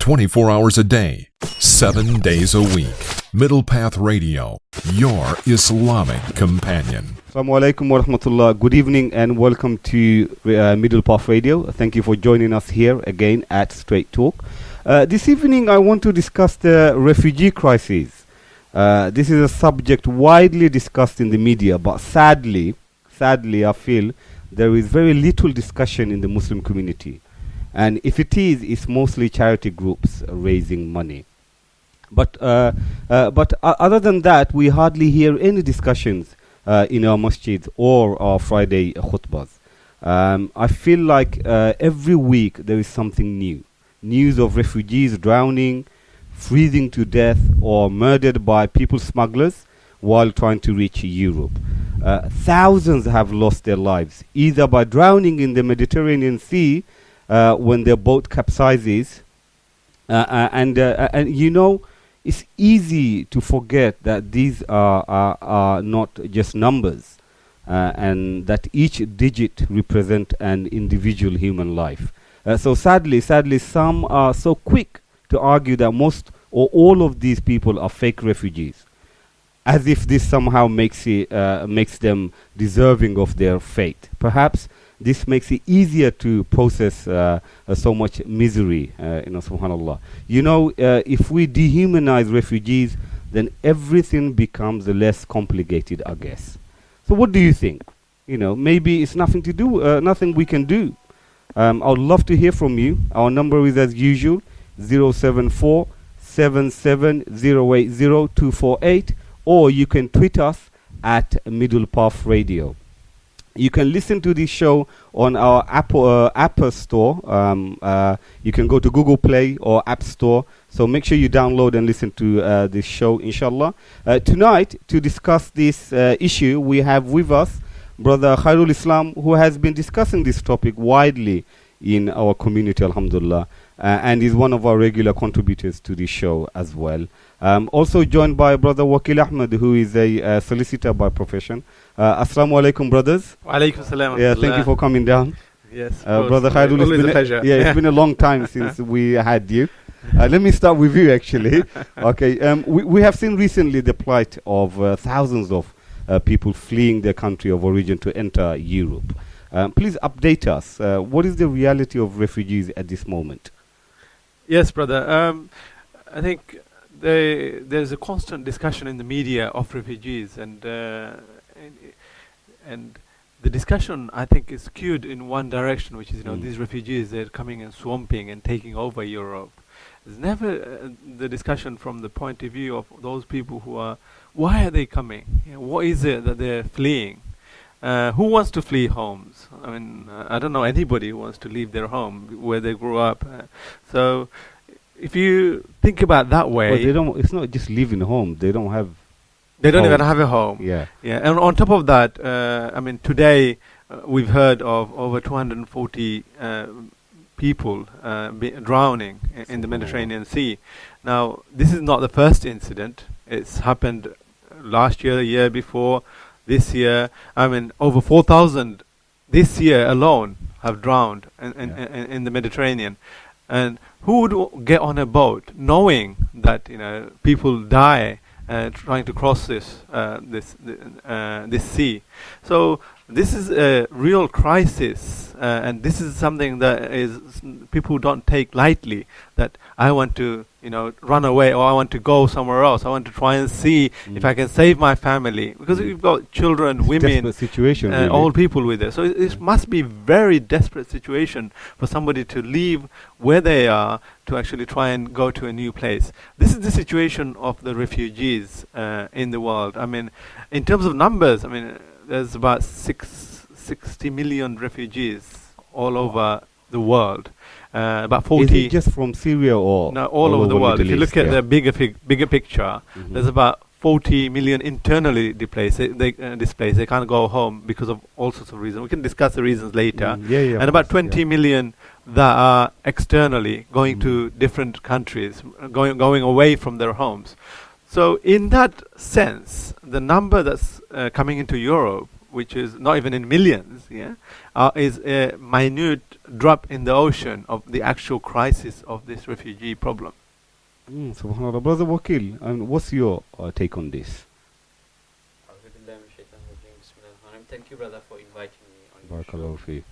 24 hours a day, 7 days a week. Middle Path Radio, your Islamic companion. Assalamu alaikum wa rahmatullah. Good evening and welcome to Middle Path Radio. Thank you for joining us here again at Staight Talk. This evening I want to discuss the refugee crisis. This is a subject widely discussed in the media, but sadly I feel there is very little discussion in the Muslim community. And if it is, it's mostly charity groups raising money. But other than that, we hardly hear any discussions in our masjids or our Friday khutbahs. I feel like every week there is something new. News of refugees drowning, freezing to death, or murdered by people smugglers while trying to reach Europe. Thousands have lost their lives, either by drowning in the Mediterranean Sea when their boat capsizes. And you know, it's easy to forget that these are not just numbers, and that each digit represents an individual human life. So sadly, some are so quick to argue that most or all of these people are fake refugees, as if this somehow makes them deserving of their fate. Perhaps this makes it easier to process so much misery, subhanAllah. If we dehumanize refugees, then everything becomes less complicated, I guess. So what do you think? Maybe it's nothing we can do. I would love to hear from you. Our number is, as usual, 074 77080 or you can tweet us at Middle Path Radio. You can listen to this show on our App Store. You can go to Google Play or App Store. So make sure you download and listen to this show, inshallah. Tonight, to discuss this issue, we have with us Brother Khairul Islam, who has been discussing this topic widely in our community, alhamdulillah, and is one of our regular contributors to this show as well. Also joined by Brother Wakil Ahmed, who is a solicitor by profession. Assalamu alaikum, brothers. Wa alaikum salam. Yeah, thank you for coming down. Yes, Brother Khairul, always a pleasure. Yeah, it's been a long time since we had you. Let me start with you, actually. Okay, we have seen recently the plight of thousands of people fleeing their country of origin to enter Europe. Please update us. What is the reality of refugees at this moment? Yes, brother. I think there's a constant discussion in the media of refugees, and the discussion, I think, is skewed in one direction, which is these refugees, they're coming and swamping and taking over Europe. There's never the discussion from the point of view of those people who are, why are they coming? What is it that they're fleeing? Who wants to flee homes? I mean, I don't know anybody who wants to leave their home where they grew up. So if you think about that way, it's not just leaving home. They don't even have a home. Yeah. And on top of that, today we've heard of over 240 people drowning in the Mediterranean Sea. Now, this is not the first incident. It's happened last year, the year before, this year. Over 4,000 this year alone have drowned in the Mediterranean. And who would get on a boat knowing that people die trying to cross this sea? So this is a real crisis, and this is something that is people don't take lightly. That I want to run away, or I want to go somewhere else. I want to try and see if I can save my family, because we've got children, women, situation, really. Old people with it. So it must be very desperate situation for somebody to leave where they are to actually try and go to a new place. This is the situation of the refugees in the world. In terms of numbers, there's about 60 million refugees all over the world. About 40. Is it just from Syria or no, all over the world? If you look at the bigger picture, there's about 40 million internally displaced. They can't go home because of all sorts of reasons. We can discuss the reasons later. And about 20 million that are externally going to different countries, going away from their homes. So in that sense, the number that's coming into Europe which is not even in millions, is a minute drop in the ocean of the actual crisis of this refugee problem. Subhanallah. Brother Wakil, and what's your take on this? Thank you, brother, for inviting me on your Barakallahu show.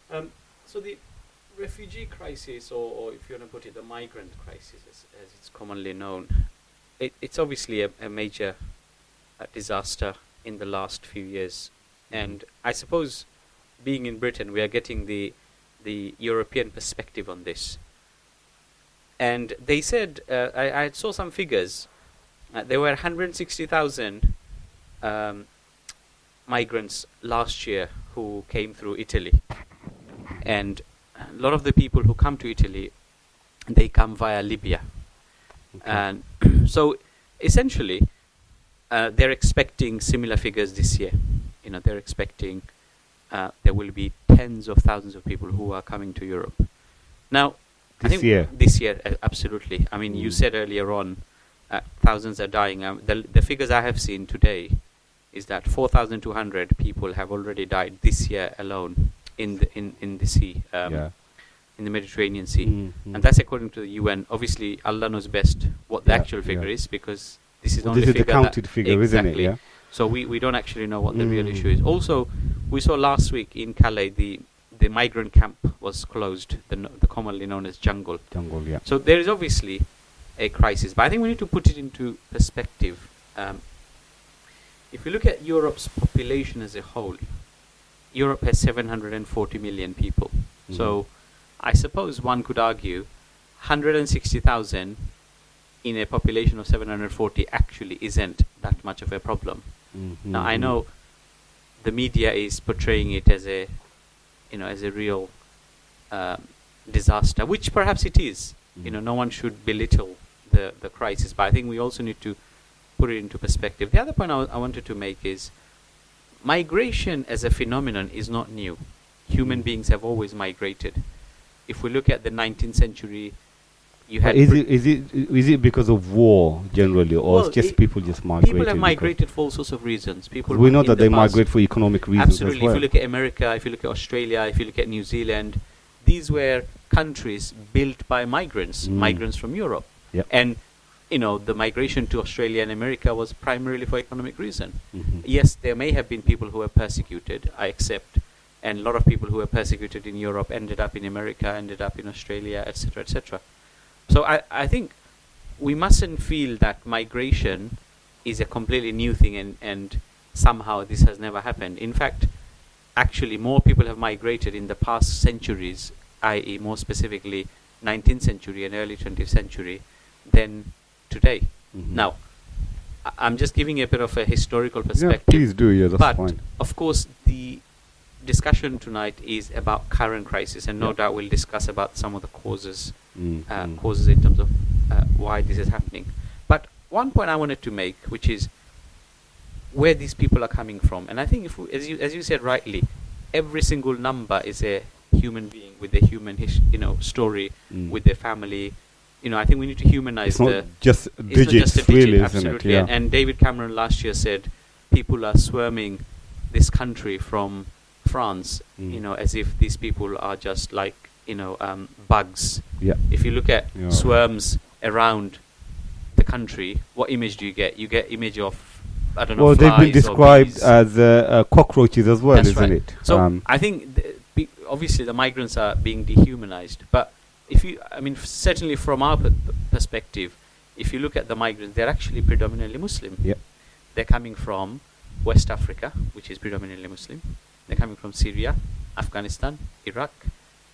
fi. So the refugee crisis, or if you want to put it, the migrant crisis, as it's commonly known, it's obviously a major disaster in the last few years. And I suppose, being in Britain, we are getting the European perspective on this. And they said, I saw some figures, there were 160,000 migrants last year who came through Italy. And a lot of the people who come to Italy, they come via Libya. Okay. And so essentially, they're expecting similar figures this year. They're expecting there will be tens of thousands of people who are coming to Europe. Now, This year? This year, absolutely. I mean, you said earlier on, thousands are dying. The figures I have seen today is that 4,200 people have already died this year alone in the sea, in the Mediterranean Sea. And that's according to the UN. Obviously, Allah knows best what the actual figure is, because this is only this is figure the counted figure, exactly. isn't it? Yeah. So we don't actually know what the real issue is. Also, we saw last week in Calais the migrant camp was closed, the commonly known as jungle. Jungle, yeah. So there is obviously a crisis, but I think we need to put it into perspective. If you look at Europe's population as a whole, Europe has 740 million people. So I suppose one could argue 160,000 in a population of 740 actually isn't that much of a problem. Now, I know the media is portraying it as a real disaster, which perhaps it is. No one should belittle the crisis, but I think we also need to put it into perspective. The other point I wanted to make is migration as a phenomenon is not new. Human beings have always migrated. If we look at the 19th century, you had... Is it because of war generally, or it's just people just migrated? People have migrated for all sorts of reasons. We know that they migrate for economic reasons. Absolutely. As well. If you look at America, if you look at Australia, if you look at New Zealand, these were countries built by migrants from Europe. Yep. And the migration to Australia and America was primarily for economic reason. Yes, there may have been people who were persecuted, I accept, and a lot of people who were persecuted in Europe ended up in America, ended up in Australia, etc., etc. So I think we mustn't feel that migration is a completely new thing and somehow this has never happened. In fact, actually more people have migrated in the past centuries, i.e. more specifically 19th century and early 20th century, than today. Now, I'm just giving a bit of a historical perspective. Yeah, please do. Yeah, that's fine. Of course, the discussion tonight is about current crisis, and no doubt we'll discuss about some of the causes in terms of why this is happening. But one point I wanted to make, which is where these people are coming from. And I think, as you said rightly, every single number is a human being with a human story, with their family. I think we need to humanize it's not just digits, really, absolutely. Isn't it? Yeah. And David Cameron last year said people are swarming this country from France, as if these people are just like, bugs. Yeah. If you look at swarms around the country, what image do you get? You get image of, I don't know, well, they've been flies described as cockroaches as well, That's isn't right. it? So I think obviously the migrants are being dehumanized, but certainly from our perspective, if you look at the migrants, they're actually predominantly Muslim. Yep. They're coming from West Africa, which is predominantly Muslim. They're coming from Syria, Afghanistan, Iraq,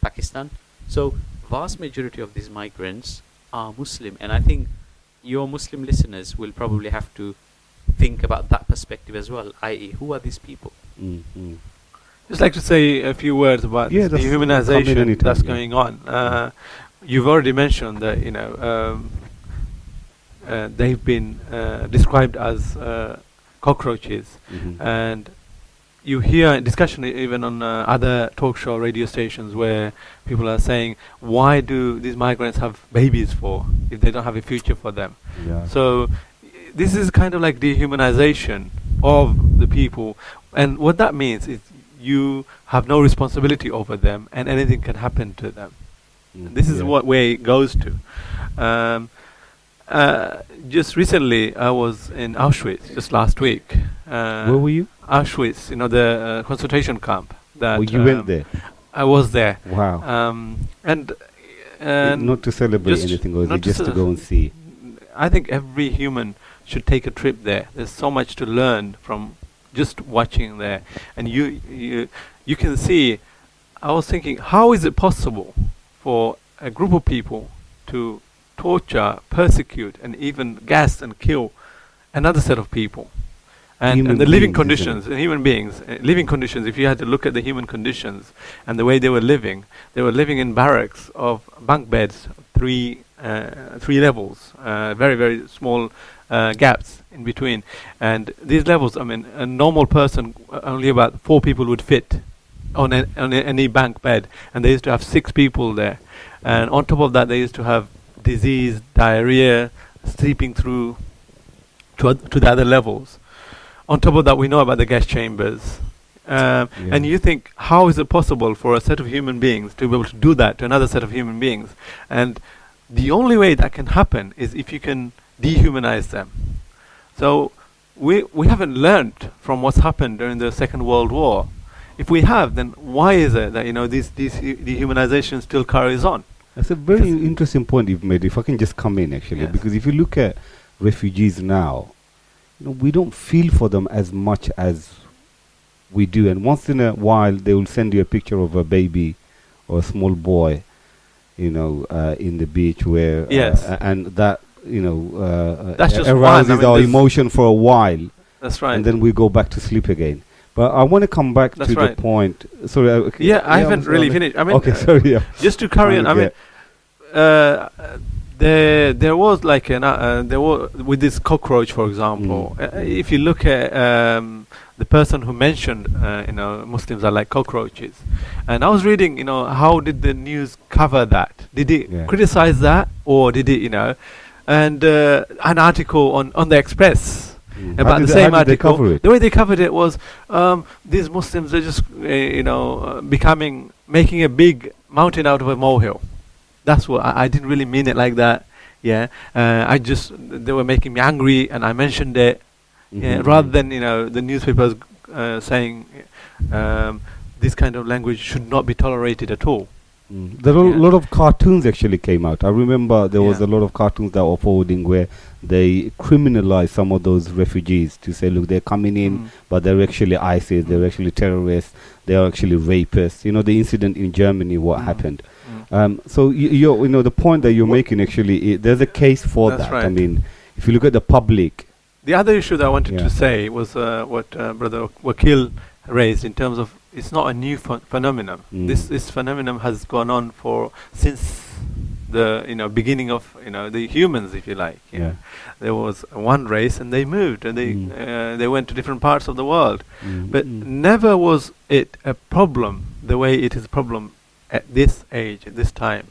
Pakistan. So vast majority of these migrants are Muslim, and I think your Muslim listeners will probably have to think about that perspective as well, i.e. who are these people? Just like to say a few words about the dehumanization that's going on. You've already mentioned that they've been described as cockroaches, and you hear discussion even on other talk show radio stations where people are saying, why do these migrants have babies for if they don't have a future for them? So this is kind of like dehumanization of the people. And what that means is you have no responsibility over them, and anything can happen to them. This is what way it goes to. Just recently, I was in Auschwitz just last week. Where were you? Auschwitz, the concentration camp. That You went there. I was there. Wow. And not to celebrate anything, or is it just to go and see? I think every human should take a trip there. There's so much to learn from just watching there, and you can see. I was thinking, how is it possible for a group of people to torture, persecute, and even gas and kill another set of people? And the living conditions, human beings, living conditions, if you had to look at the human conditions and the way they were living in barracks of bunk beds, three levels, very, very small gaps in between. And these levels, I mean, a normal person, only about 4 people would fit on any bunk bed. And they used to have 6 people there. And on top of that, they used to have disease, diarrhea, sleeping through to the other levels. On top of that, we know about the gas chambers. And you think, how is it possible for a set of human beings to be able to do that to another set of human beings? And the only way that can happen is if you can dehumanize them. So we haven't learned from what's happened during the Second World War. If we have, then why is it that this dehumanization still carries on? That's a very interesting point you've made. If I can just come in, actually, because if you look at refugees now, we don't feel for them as much as we do. And once in a while, they will send you a picture of a baby or a small boy, in the beach where, and that, that's just arouses our emotion for a while. That's right. And then we go back to sleep again. But I want to come back to the point. Sorry. I haven't really finished. I mean, sorry. Just to carry on. I mean, there was like there was with this cockroach, for example. If you look at the person who mentioned, Muslims are like cockroaches, and I was reading, how did the news cover that? Did it criticize that, or did it, and an article on the Express. About the same article, the way they covered it was these Muslims are just making a big mountain out of a molehill. That's what I didn't really mean it like that. They were making me angry, and I mentioned it rather than the newspapers saying this kind of language should not be tolerated at all. There are a lot of cartoons actually came out. I remember there was a lot of cartoons that were forwarding where they criminalized some of those refugees to say, look, they're coming in, but they're actually ISIS, they're actually terrorists, they're actually rapists. The incident in Germany, what happened. So the point that you're making actually, there's a case for that. Right. I mean, if you look at the public. The other issue that I wanted to say was what Brother Wakil raised in terms of it's not a new phenomenon. This phenomenon has gone on since the beginning of the humans, if you like. There was one race, and they moved, and they went to different parts of the world, but never was it a problem the way it is a problem at this age, at this time.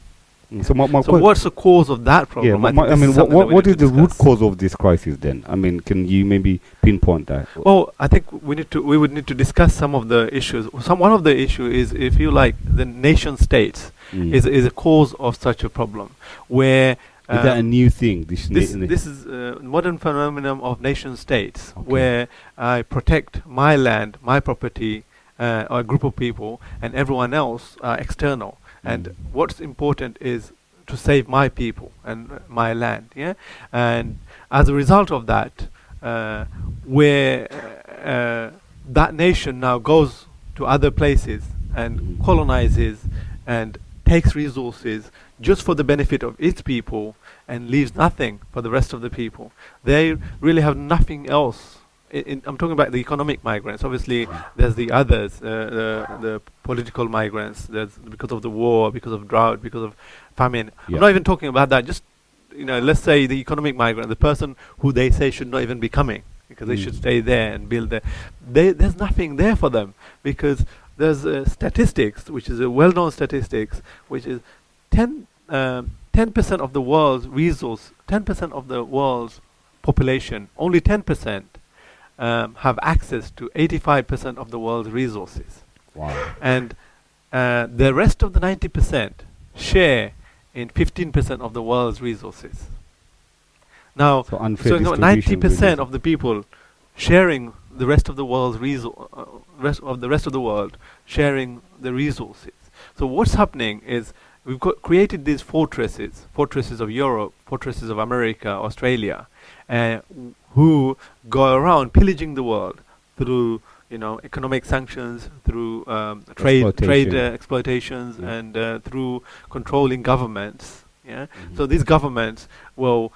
So what's the cause of that problem? What is the root cause of this crisis then? I mean, can you maybe pinpoint that? Well, I think we would need to discuss some of the issues. One of the issues is, if you like, the nation states is a cause of such a problem. Where is that a new thing? This is a modern phenomenon of nation states, where I protect my land, my property, or a group of people, and everyone else are external. And what's important is to save my people and my land, And as a result of that, where that nation now goes to other places and colonizes and takes resources just for the benefit of its people and leaves nothing for the rest of the people. They really have nothing else. I'm talking about the economic migrants. Obviously, there's the others, the political migrants. There's because of the war, because of drought, because of famine. I'm not even talking about that. Just let's say the economic migrant, the person who they say should not even be coming because they should stay there and build there. There's nothing there for them because there's statistics, which is a well-known statistics, which is 10% of the world's resource, 10% of the world's population, only 10%. have access to 85% of the world's resources. Wow. And the rest of the 90% share in 15% of the world's resources. Now, So unfair so distribution 90% really. of the people sharing the rest of the world's rest of the world sharing the resources. So what's happening is we've created these fortresses of Europe, fortresses of America, Australia, who go around pillaging the world through economic sanctions, through trade exploitations, Yeah. and through controlling governments. Yeah. Mhm. So these governments will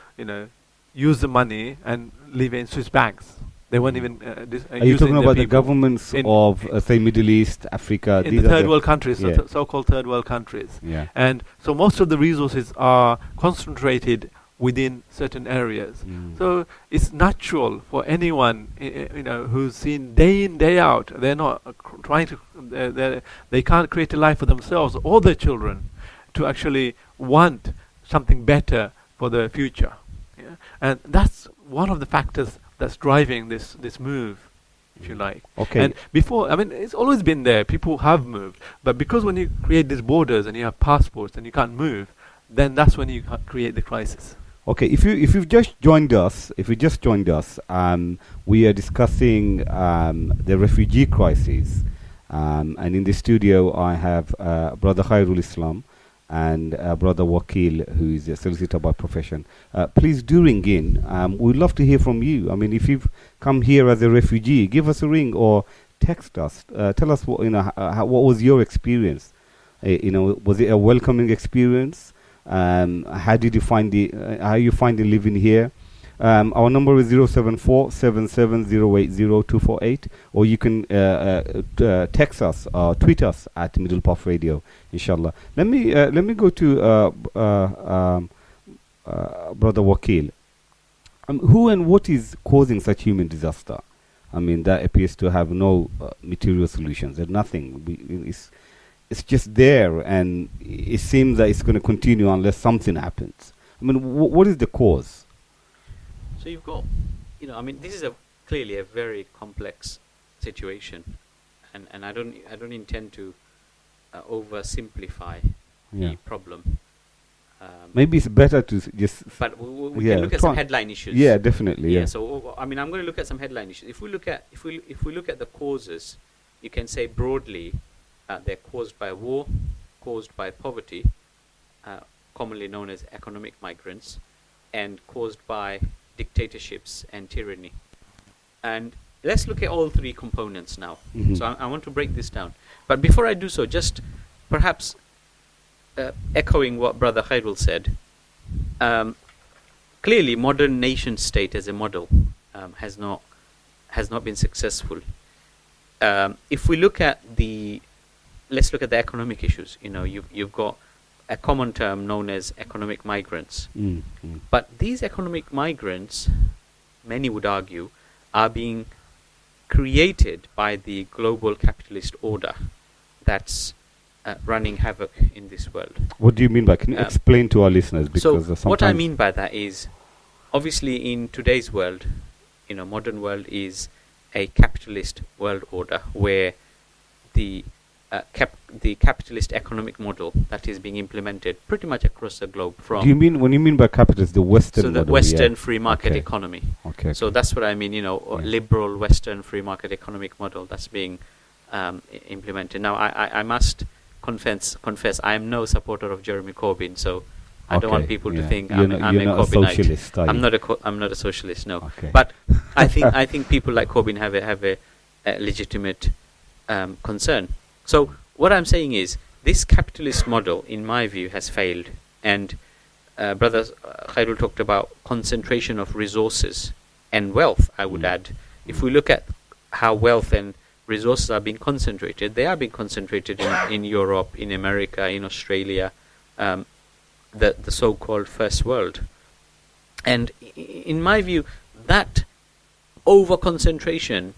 use the money and leave it in Swiss banks. They won't even Are you talking about the governments in- of, say, Middle East, Africa? in These the are third world countries, yeah. so-called third world countries. Yeah. And so most of the resources are concentrated within certain areas. Mm. So it's natural for anyone, who's seen day in, day out, they're not trying to, they can't create a life for themselves or their children, to actually want something better for the future. Yeah? And that's one of the factors that's driving this move, if you like. Okay. And before, it's always been there. People have moved, but because when you create these borders and you have passports and you can't move, then that's when you create the crisis. Okay, if you've just joined us, we are discussing the refugee crisis, and in the studio I have Brother Khairul Islam and Brother Wakil, who is a solicitor by profession. Please do ring in. We'd love to hear from you. If you've come here as a refugee, give us a ring or text us. Tell us what was your experience. Was it a welcoming experience? How did you find how you find living here? Our number is 074-77080248, or you can text us or tweet us at Middle Path Radio, inshallah. Let me go to Brother Wakil. Who and what is causing such human disaster? That appears to have no material solutions. There's nothing. It's just there, and it seems that it's going to continue unless something happens. What is the cause? So you've got, this is clearly a very complex situation, and I don't intend to oversimplify the problem. Maybe it's better to just. But we can look at some headline issues. Yeah, definitely. Yeah. So I'm going to look at some headline issues. If we look at the causes, you can say broadly they're caused by war, caused by poverty, commonly known as economic migrants, and caused by dictatorships and tyranny. And let's look at all three components now. Mm-hmm. So I want to break this down. But before I do so, just perhaps echoing what Brother Khairul said, clearly modern nation state as a model has not been successful. If we look at let's look at the economic issues. You've got a common term known as economic migrants. Mm-hmm. But these economic migrants, many would argue, are being created by the global capitalist order that's running havoc in this world. What do you mean by? Can you explain to our listeners? Because so what I mean by that is, obviously in today's world, modern world is a capitalist world order where the capitalist economic model that is being implemented pretty much across the globe. Do you mean, when you mean by capitalist, the Western so the model? Western free market economy. Okay. So that's what I mean, liberal Western free market economic model that's being implemented. Now, I must confess, I am no supporter of Jeremy Corbyn, so I don't want people to think I'm a Corbynite. I'm not a socialist, no. Okay. But I think people like Corbyn have a legitimate concern. So what I'm saying is, this capitalist model, in my view, has failed. And Brother Khairul talked about concentration of resources and wealth, I would add. If we look at how wealth and resources are being concentrated, they are being concentrated in Europe, in America, in Australia, the so-called first world. And in my view, that over-concentration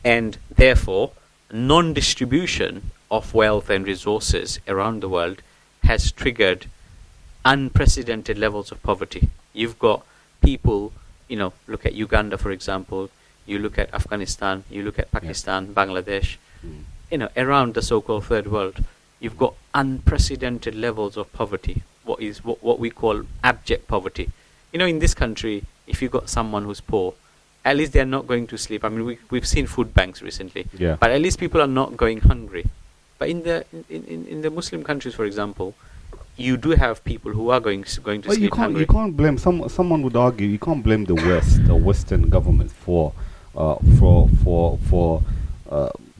and therefore non-distribution of wealth and resources around the world has triggered unprecedented levels of poverty. You've got people, look at Uganda, for example. you look at Afghanistan, you look at Pakistan, Bangladesh, around the so-called third world, you've got unprecedented levels of poverty. What we call abject poverty. In this country, if you've got someone who's poor, at least they're not going to sleep. I mean, we've seen food banks recently, but at least people are not going hungry. But in the Muslim countries, for example, you do have people who are going to sleep hungry. You can't blame someone would argue you can't blame the West, the Western government for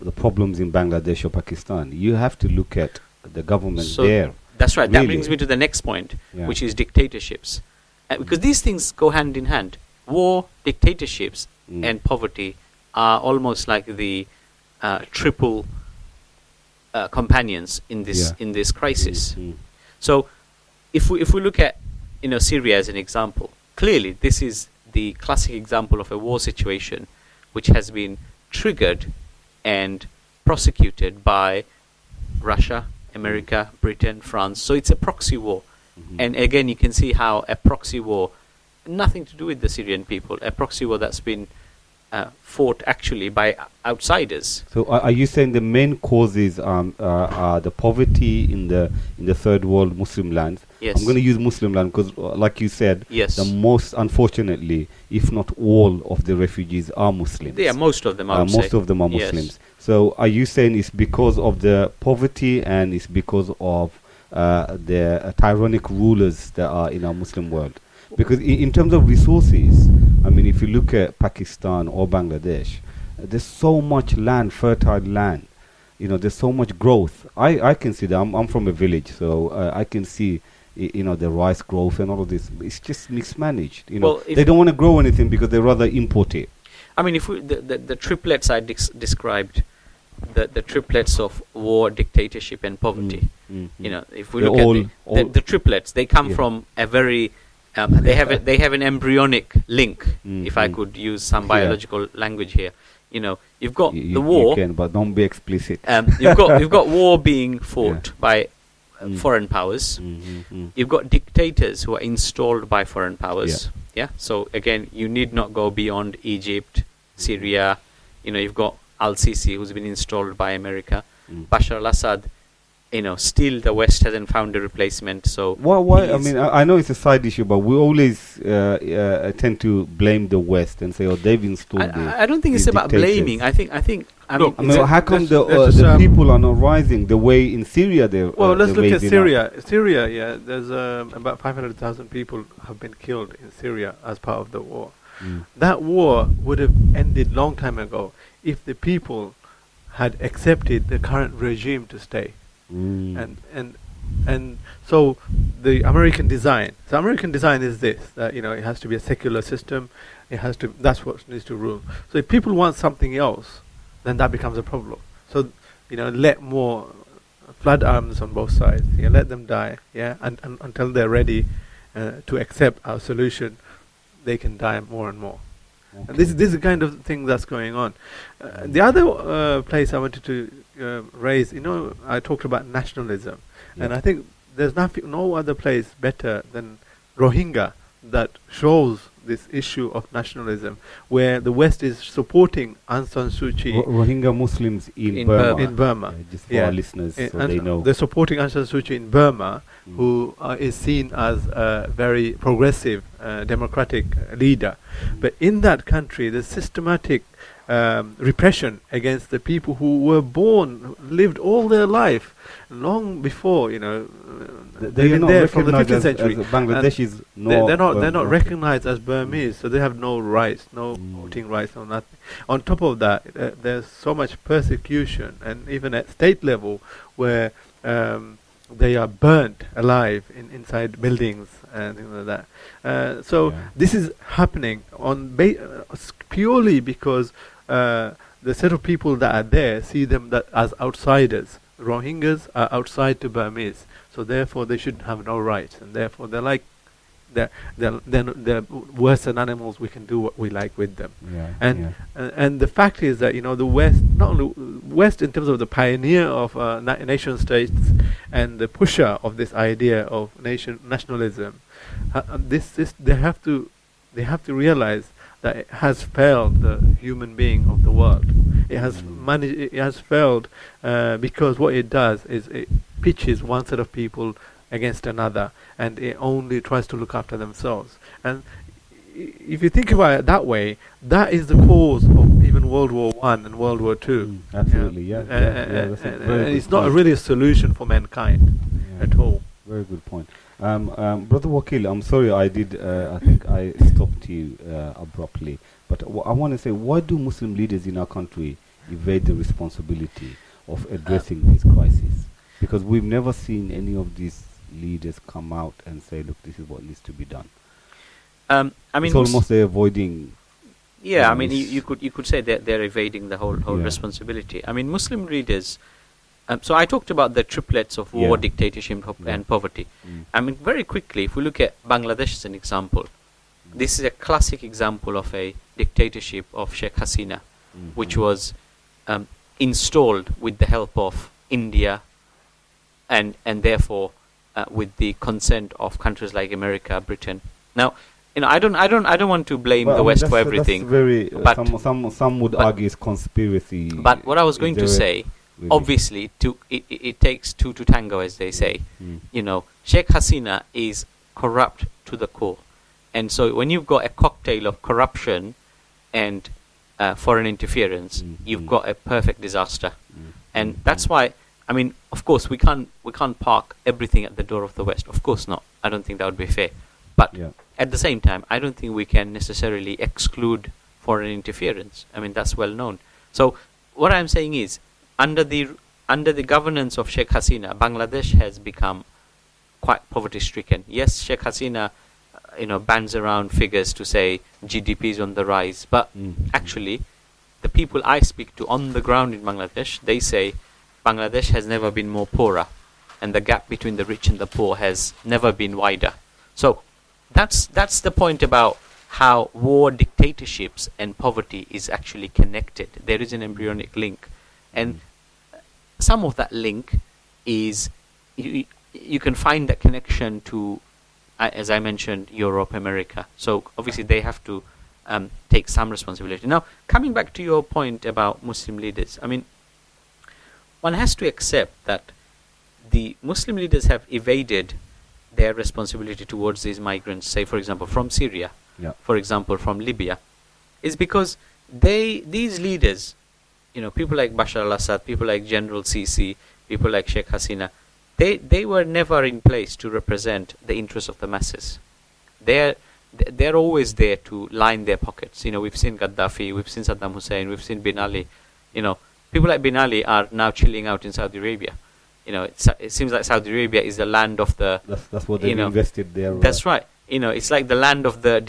the problems in Bangladesh or Pakistan. You have to look at the government there. That's right. Really. That brings me to the next point, which is dictatorships, because these things go hand in hand. War, dictatorships, and poverty are almost like the triple companions in this crisis. So, if we look at Syria as an example, clearly this is the classic example of a war situation, which has been triggered and prosecuted by Russia, America, Britain, France. So it's a proxy war, and again you can see how a proxy war, nothing to do with the Syrian people, a proxy war that's been fought actually by outsiders. So are you saying the main causes are the poverty in the third world Muslim lands? Yes. I'm going to use Muslim land because, like you said, yes, the most, unfortunately, if not all of the refugees are Muslims. Yeah, most of them are. Most of them are Muslims. Yes. So are you saying it's because of the poverty and it's because of the tyrannic rulers that are in our Muslim world? Because in terms of resources, I mean, if you look at Pakistan or Bangladesh, there's so much land, fertile land. There's so much growth. I can see that. I'm from a village, so I can see, the rice growth and all of this. It's just mismanaged. Well, they don't want to grow anything because they rather import it. I mean, if the triplets I described, the triplets of war, dictatorship, and poverty. If we look at the triplets, they come from a very they have an embryonic link, if I could use some biological language here. You've got the war. You can, but don't be explicit. You've got war being fought by foreign powers. You've got dictators who are installed by foreign powers. So again, you need not go beyond Egypt, Syria. You've got Al-Sisi, who's been installed by America. Bashar al-Assad. Still the West hasn't found a replacement. So why? I mean, I know it's a side issue, but we always tend to blame the West and say, "Oh, they've installed." I don't think it's about blaming. I think. I mean, how come the people are not rising the way in Syria? Let's look at Syria. Syria, there's about 500,000 people have been killed in Syria as part of the war. That war would have ended long time ago if the people had accepted the current regime to stay. And so the American design. The American design is this: that it has to be a secular system. That's what needs to rule. So if people want something else, then that becomes a problem. So let more flood arms on both sides. Let them die. And until they're ready to accept our solution, they can die more and more. Okay. And this is the kind of thing that's going on. The other place I wanted to raise, I talked about nationalism, and I think there's no other place better than Rohingya that shows this issue of nationalism, where the West is supporting Aung San Suu Kyi. Rohingya Muslims in Burma. In Burma. Just for our listeners, so they know. They're supporting Aung San Suu Kyi in Burma, who is seen as a very progressive, democratic leader. But in that country, there's systematic repression against the people who were born, lived all their life, long before, they've been there from the 15th century. Bangladesh is they're not recognized as Burmese, so they have no rights, no voting rights, no nothing. On top of that, there's so much persecution, and even at state level, where they are burnt alive inside buildings and things like that. This is happening on purely because the set of people that are there see them as outsiders. Rohingyas are outside to Burmese, so therefore they should have no rights, and therefore they're worse than animals. We can do what we like with them. And the fact is that the West, not only West in terms of the pioneer of nation states and the pusher of this idea of nationalism, they have to realize that it has failed the human being of the world. It has managed. It has failed because what it does is it pitches one set of people against another, and it only tries to look after themselves. And if you think about it that way, that is the cause of even World War One and World War Two. Absolutely, yeah. That's a very And good it's not point. really a solution for mankind at all. Very good point. Brother Wakil, I'm sorry I did, I think I stopped you abruptly. But I want to say, why do Muslim leaders in our country evade the responsibility of addressing these crises? Because we've never seen any of these leaders come out and say, look, this is what needs to be done. I mean, It's almost they're avoiding. yeah. I mean, you could say that they're evading the whole Yeah. responsibility. I mean, Muslim leaders. So I talked about the triplets of war, Yeah. dictatorship, Yeah. and poverty. Mm. I mean, very quickly, if we look at Bangladesh as an example, this is a classic example of a dictatorship of Sheikh Hasina, which was installed with the help of India, and therefore with the consent of countries like America, Britain. Now, I don't want to blame Well, the I mean, West that's- for everything. That's very, but- some would but- argue it's conspiracy. But what I was going to Is there say, really? obviously, it takes two to tango, as they say. Sheikh Hasina is corrupt to the core. And so when you've got a cocktail of corruption and foreign interference, you've got a perfect disaster. And that's why, I mean, of course, we can't park everything at the door of the West. Of course not. I don't think that would be fair. But at the same time, I don't think we can necessarily exclude foreign interference. I mean, that's well known. So what I'm saying is, under the governance of Sheikh Hasina, Bangladesh has become quite poverty-stricken. Yes, Sheikh Hasina, bands around figures to say GDP is on the rise, but actually, the people I speak to on the ground in Bangladesh, they say Bangladesh has never been more poorer, and the gap between the rich and the poor has never been wider. So that's the point about how war, dictatorships, and poverty is actually connected. There is an embryonic link, and some of that link is you can find that connection to, as I mentioned, Europe, America. So obviously they have to take some responsibility. Now, coming back to your point about Muslim leaders, I mean, one has to accept that the Muslim leaders have evaded their responsibility towards these migrants, say, for example, from Syria, for example, from Libya, is because these leaders, people like Bashar al-Assad, people like General Sisi, people like Sheikh Hasina, they were never in place to represent the interests of the masses. They're always there to line their pockets. We've seen Gaddafi, we've seen Saddam Hussein, we've seen Bin Ali. People like Bin Ali are now chilling out in Saudi Arabia. It seems like Saudi Arabia is the land of the. That's what they've invested there. That's right. It's like the land of the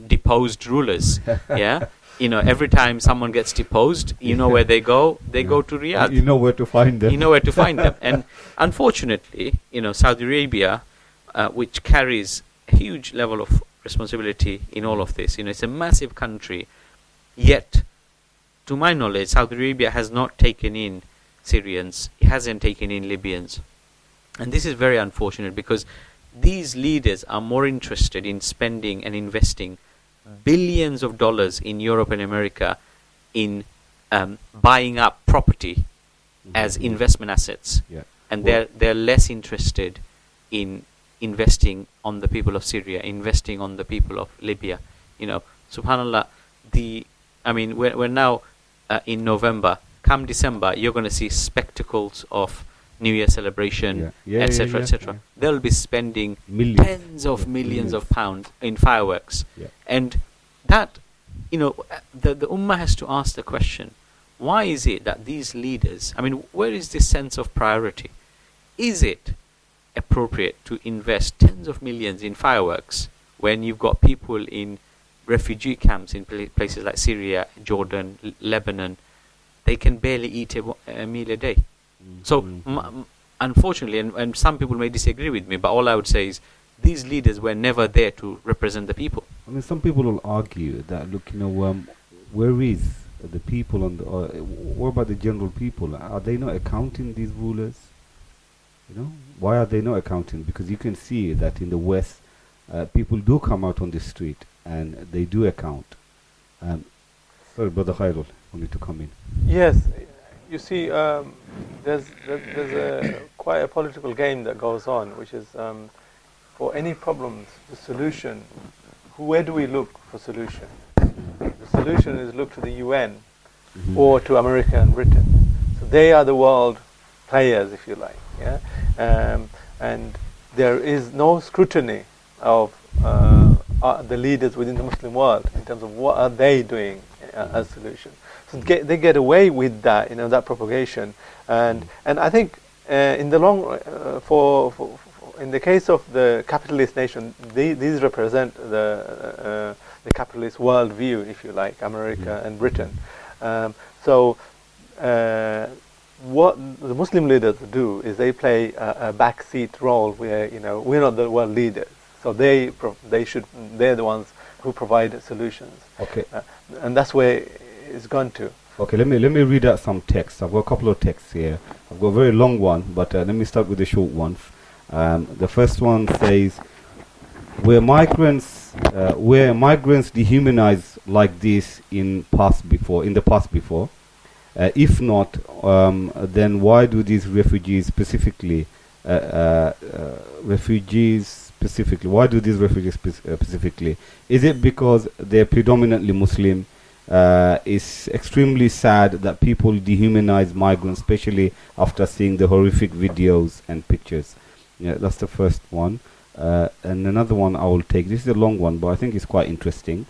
deposed rulers. Yeah. Every time someone gets deposed, where they go? They go to Riyadh. You know where to find them. You know where to find them. And unfortunately, Saudi Arabia, which carries a huge level of responsibility in all of this, it's a massive country, yet, to my knowledge, Saudi Arabia has not taken in Syrians, it hasn't taken in Libyans. And this is very unfortunate because these leaders are more interested in spending and investing billions of dollars in Europe and America in buying up property as investment assets. And they're less interested in investing on the people of Syria, investing on the people of Libya. Subhanallah, we're now in November. Come December, you're going to see spectacles of New Year celebration, etc., etc. They'll be spending tens of millions of pounds in fireworks. And that, the Ummah has to ask the question, why is it that these leaders, where is this sense of priority? Is it appropriate to invest tens of millions in fireworks when you've got people in refugee camps in places like Syria, Jordan, Lebanon? They can barely eat a meal a day. So, unfortunately, and some people may disagree with me, but all I would say is these leaders were never there to represent the people. Some people will argue that, look, where is the people on the, what about the general people? Are they not accounting these rulers? Why are they not accounting? Because you can see that in the West, people do come out on the street and they do account. Sorry, Brother Khairul, wanted to come in. Yes, you see, there's quite a political game that goes on, which is for any problems, the solution. Where do we look for solution? The solution is look to the UN or to America and Britain. So they are the world players, if you like. Yeah, and there is no scrutiny of the leaders within the Muslim world in terms of what are they doing as solution. So they get away with that, that propagation, and I think in the long in the case of the capitalist nation, these represent the capitalist world view, if you like, America and Britain. So what the Muslim leaders do is they play a backseat role where we're not the world leaders, so they're the ones who provide solutions. Okay, and that's where it's gone to. Okay, let me read out some text. I've got a couple of texts here. I've got a very long one, but let me start with the short ones. The first one says, "Were migrants dehumanized like this in the past before? If not, then why do these refugees specifically? Why do these refugees specifically? Is it because they're predominantly Muslim? It's extremely sad that people dehumanize migrants, especially after seeing the horrific videos and pictures." Yeah, that's the first one. And another one I will take. This is a long one, but I think it's quite interesting.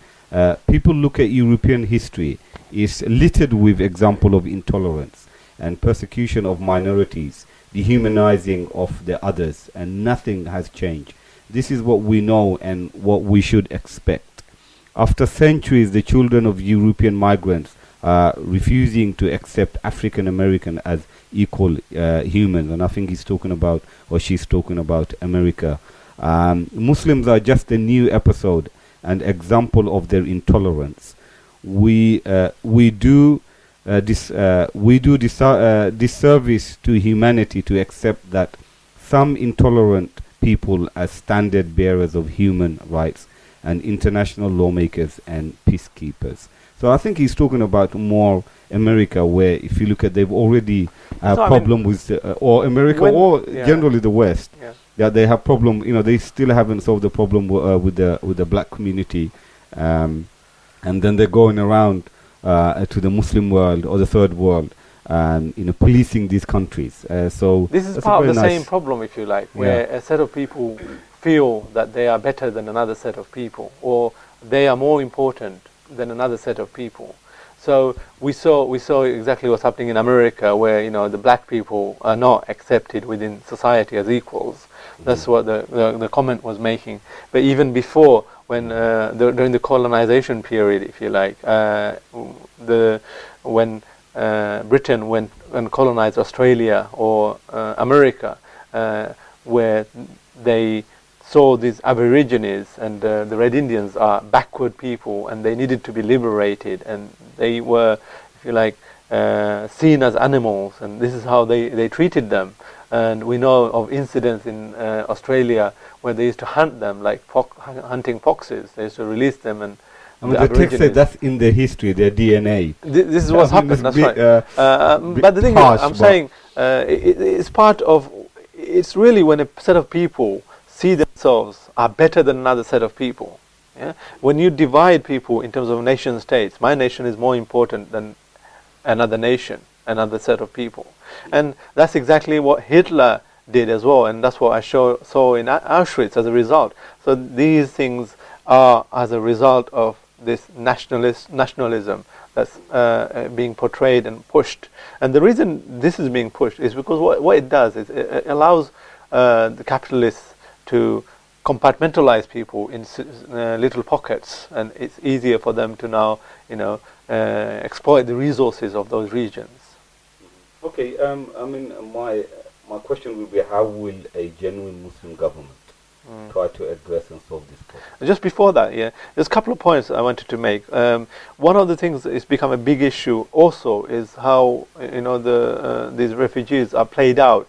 People look at European history. It's littered with example of intolerance and persecution of minorities, dehumanizing of the others, and nothing has changed. This is what we know and what we should expect. After centuries, the children of European migrants are refusing to accept African American as equal humans, and I think he's talking about, or she's talking about, America. Muslims are just a new episode and example of their intolerance. We do disservice to humanity to accept that some intolerant people as standard bearers of human rights and international lawmakers and peacekeepers. So I think he's talking about more America, where if you look at, they've already problem with or America or generally the West. Yeah, they have problem. They still haven't solved the problem with the black community, and then they're going around to the Muslim world or the third world, policing these countries. So this is part of the same problem, if you like, where a set of people feel that they are better than another set of people, or they are more important than another set of people. So we saw exactly what's happening in America, where the black people are not accepted within society as equals. That's what the comment was making. But even before, when during the colonization period, if you like, when Britain went and colonized Australia or America, where they saw these Aborigines and the Red Indians are backward people, and they needed to be liberated, and they were, if you like, seen as animals, and this is how they treated them. And we know of incidents in Australia where they used to hunt them like hunting foxes. They used to release them, and the text said that's in their history, their DNA. This is what's happened. That's right. But the thing is, I'm saying it's part of. It's really when a set of people see themselves are better than another set of people. Yeah? When you divide people in terms of nation states, my nation is more important than another nation, another set of people. And that's exactly what Hitler did as well, and that's what I saw in Auschwitz as a result. So these things are as a result of this nationalism that's being portrayed and pushed. And the reason this is being pushed is because what it does is it allows the capitalists to compartmentalize people in little pockets, and it's easier for them to now, exploit the resources of those regions. Okay, my question will be, how will a genuine Muslim government try to address and solve this problem? Just before that, there's a couple of points I wanted to make. One of the things that's become a big issue also is how these refugees are played out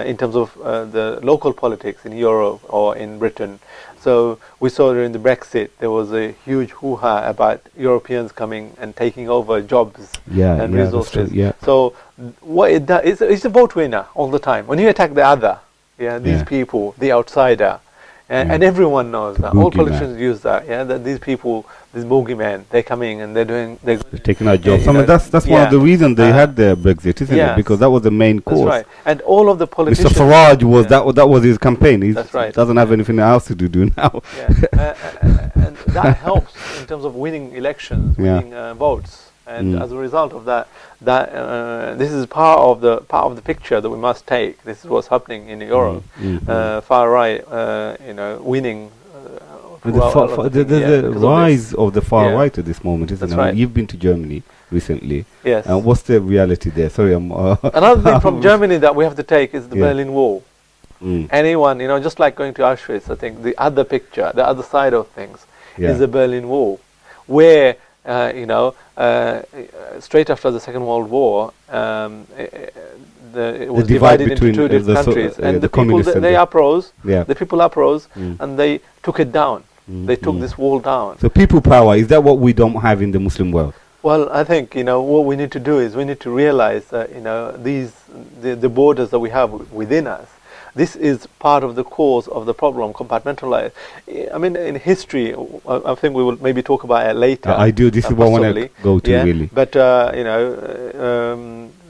in terms of the local politics in Europe or in Britain. So we saw during the Brexit there was a huge hoo-ha about Europeans coming and taking over jobs and resources. So what it does, it's a vote winner all the time. When you attack the other, these people, the outsider, and everyone knows that. All politicians use that. That these people, these boogeymen, they're coming and they're taking our jobs. That's one of the reasons they had the Brexit, isn't it? Because that was the main cause. That's right. And all of the politicians. Mr. Farage was that was his campaign. He doesn't have anything else to do now. And that helps in terms of winning elections, winning votes. And as a result of that, this is part of the picture that we must take. This is what's happening in Europe. Far right, winning. The rise of the far right at this moment, isn't it? You've been to Germany recently. Yes. What's the reality there? Sorry, another thing from Germany that we have to take is the Berlin Wall. Anyone, just like going to Auschwitz, I think the other picture, the other side of things, is the Berlin Wall, where straight after the Second World War, it was divided into two different countries, and the people uprose, and they took it down. They took this wall down. So people power, is that what we don't have in the Muslim world? Well, I think what we need to do is we need to realize that the borders that we have within us. This is part of the cause of the problem, compartmentalized. I mean, in history, I think we will maybe talk about it later. I do. This is what I want to go to, really. But,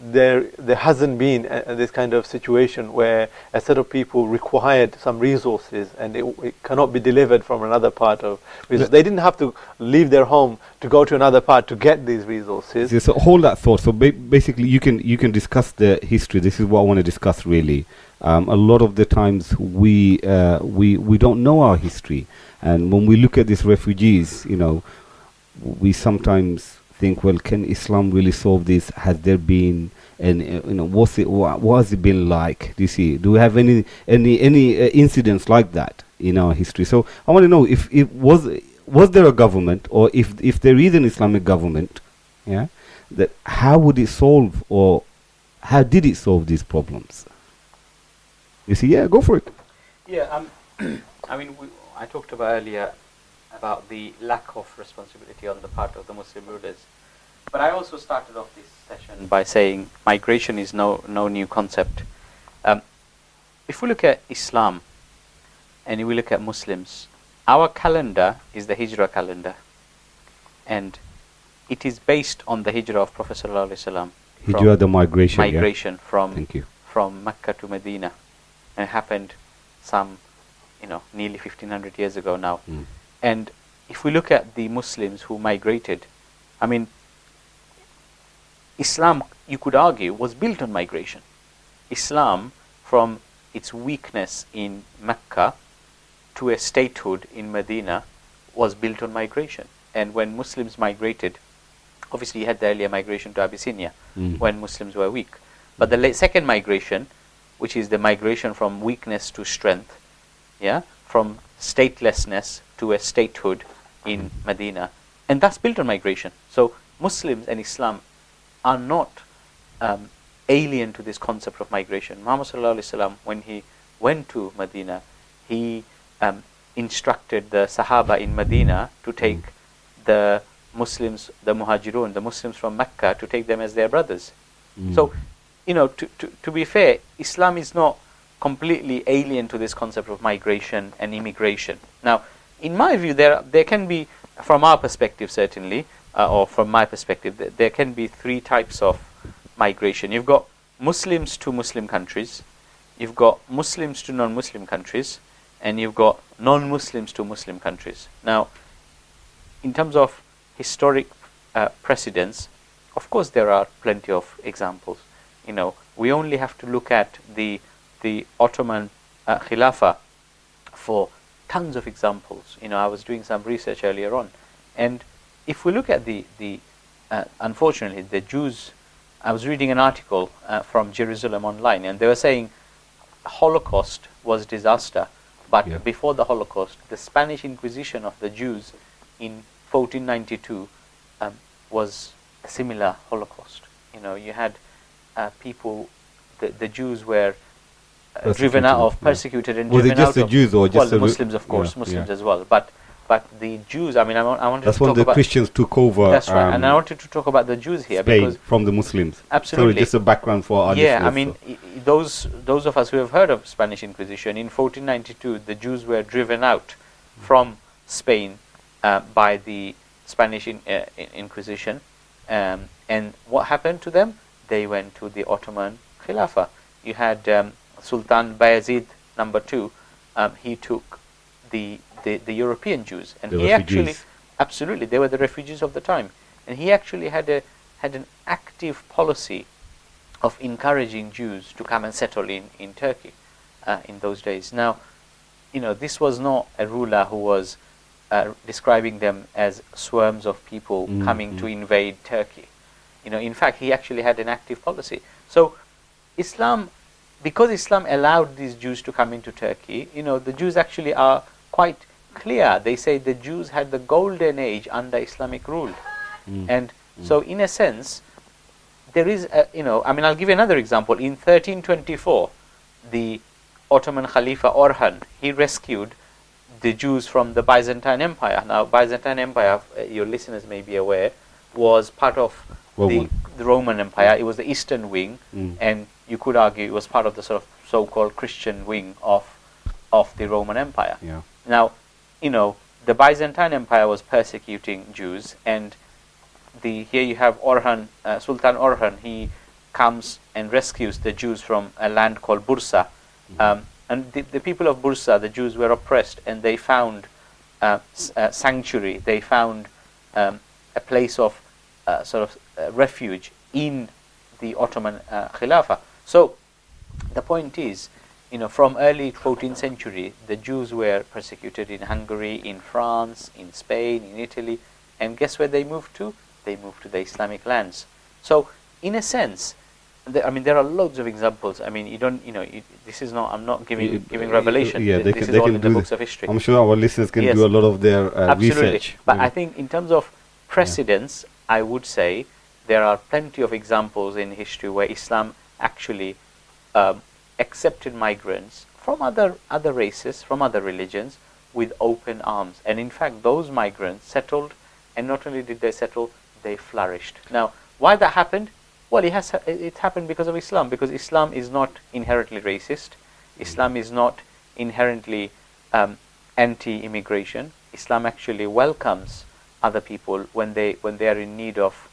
there hasn't been this kind of situation where a set of people required some resources and it cannot be delivered from another part of resources. They didn't have to leave their home to go to another part to get these resources. So hold that thought. So basically you can discuss the history. This is what I want to discuss, really. A lot of the times we don't know our history, and when we look at these refugees, we sometimes think, well, can Islam really solve this? Has there been what has it been like? Do you see? Do we have any incidents like that in our history? So I want to know if it was there a government, or if there is an Islamic government, that how would it solve, or how did it solve these problems? You see, go for it. I mean, I talked about earlier about the lack of responsibility on the part of the Muslim rulers. But I also started off this session by saying migration is no new concept. If we look at Islam and we look at Muslims, our calendar is the Hijrah calendar. And it is based on the Hijrah of Prophet Sallallahu Alaihi Wasallam. Hijrah, the migration. Migration from Mecca to Medina. And it happened nearly 1500 years ago now. And if we look at the Muslims who migrated, I mean, Islam, you could argue, was built on migration. Islam, from its weakness in Mecca to a statehood in Medina, was built on migration. And when Muslims migrated, obviously you had the earlier migration to Abyssinia, when Muslims were weak. But the second migration, which is the migration from weakness to strength, from statelessness to a statehood in Medina, and that's built on migration. So Muslims and Islam are not alien to this concept of migration. Muhammad Sallallahu Alaihi Wasallam, when he went to Medina, he instructed the Sahaba in Medina to take the Muslims, the Muhajirun, the Muslims from Mecca, to take them as their brothers. So, to be fair, Islam is not completely alien to this concept of migration and immigration. Now, in my view, there can be, from our perspective certainly, or from my perspective, there can be three types of migration. You've got Muslims to Muslim countries, you've got Muslims to non-Muslim countries, and you've got non-Muslims to Muslim countries. Now, in terms of historic precedents, of course there are plenty of examples. We only have to look at the Ottoman Khilafah for tons of examples. I was doing some research earlier on, and if we look at the unfortunately the Jews, I was reading an article from Jerusalem Online, and they were saying Holocaust was disaster, but before the Holocaust, the Spanish Inquisition of the Jews in 1492 was a similar Holocaust. You had people, the Jews were Persecuted, yeah. persecuted and Was it driven just out the of. Jews or Well, just the the re- Muslims, of course, yeah, Muslims yeah. as well. But the Jews. I mean, I wanted That's to when talk the about. Christians took over. That's right, and I wanted to talk about the Jews here Spain because from the Muslims. absolutely. Sorry, just a background for our yeah, I listeners. mean, so. those of us who have heard of Spanish Inquisition, in 1492, the Jews were driven out from Spain by the Spanish Inquisition, and what happened to them? They went to the Ottoman Khilafah. You had Sultan Bayezid II. He took the European Jews, and The he actually, refugees. absolutely, they were the refugees of the time, and he actually had an active policy of encouraging Jews to come and settle in Turkey in those days. Now, this was not a ruler who was describing them as swarms of people coming to invade Turkey. In fact, he actually had an active policy. So, because Islam allowed these Jews to come into Turkey, the Jews actually are quite clear. They say the Jews had the golden age under Islamic rule. And so, in a sense, there is, I'll give you another example. In 1324, the Ottoman Khalifa Orhan, he rescued the Jews from the Byzantine Empire. Now, Byzantine Empire, your listeners may be aware, was part of the Roman Empire. It was the eastern wing, and you could argue it was part of the sort of so-called Christian wing of the Roman Empire. Yeah. Now, the Byzantine Empire was persecuting Jews, and here you have Orhan, Sultan Orhan. He comes and rescues the Jews from a land called Bursa, and the people of Bursa, the Jews, were oppressed, and they found sanctuary. They found a place of refuge in the Ottoman Khilafah. So the point is, from early 14th century, the Jews were persecuted in Hungary, in France, in Spain, in Italy, and guess where they moved to? They moved to the Islamic lands. So, in a sense, there are loads of examples. I mean, this is not. I'm not giving revelation. Yeah, this is all in the books of history. I'm sure our listeners can do a lot of their research. But I think in terms of precedents, I would say there are plenty of examples in history where Islam actually accepted migrants from other races, from other religions, with open arms. And in fact, those migrants settled, and not only did they settle, they flourished. Now, why that happened? Well, it happened because of Islam, because Islam is not inherently racist. Islam is not inherently anti-immigration. Islam actually welcomes other people when they are in need of